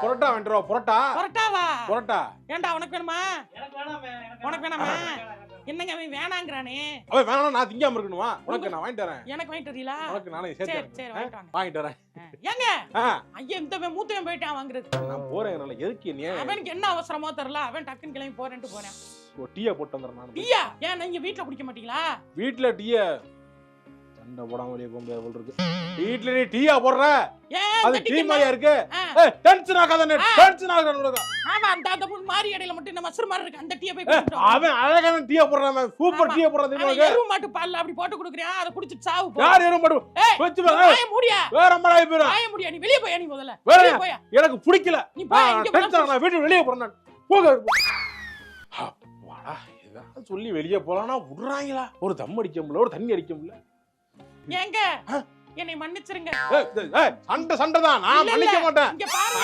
புரோட்டா வேண்டா புரோட்டா புரோட்டாவா புரோட்டா ஏண்டா உனக்கு வேணுமா உனக்கு வேணாமா என்னங்க அவன் வேணாங்கறானே அவன் வேணாம் நான் திங்காம இருக்கணுமா உனக்கு நான் வாங்கிட்டு வரேன் எனக்கு வாங்கிட்டு வரீங்களா உனக்கு நானே சரி சேர்த்து சரி வாங்கிட்டு வாங்க வாங்கிட்டு வரேன் ஏங்க ஐயா இந்த மூத்தவன் போயிட்டான் வாங்குறது நான் போறேன் எதுக்கு நீ அவனுக்கு என்ன அவசரமோ தெரியல அவன் டக்குன்னு கிளம்பி போறேன்ட்டு போறேன் டீயை போட்டு வந்துடுறேன் நான் டீயா ஏன் நீங்க வீட்டுல குடிக்க மாட்டீங்களா வீட்டுல டீயை சண்டை போடாம வெளியே போக முடியாது போல இருக்கு வீட்டுல நீ டீயா போடுற அது டீ மாதிரியா இருக்கு டென்ஷன் ஆகாத டென்ஷன் ஆகாத ஆமா அந்த மாரி இடையில மட்டும் இந்த மசர் மாதிரி இருக்கு அந்த டீயை போய் குடிச்சிட்டு அவன் அழகான டீயா போடுறான் சூப்பர் டீயா போடுறான் தெரியுமா எருவு மாட்டு பால்ல அப்படி போட்டு குடுக்குறியா அத குடிச்சிட்டு சாவு போ யார் எருவு மாட்டு வெச்சு வாய மூடியா வேற மாதிரி போறா வாய மூடியா நீ வெளிய போய் நீ முதல்ல வெளிய போய் எனக்கு பிடிக்கல நீ போய் இங்க டென்ஷன் நான் வீட்டு வெளிய போறேன் போக வாடா ஏதாவது சொல்லி வெளிய போறானா விடுறாங்களா ஒரு தம் அடிக்க முடியல ஒரு தண்ணி அடிக்க முடியல ஏங்க என்னை மன்னிச்சிருங்க சண்டை தான் நான் மன்னிக்க மாட்டேன் இங்க பாருங்க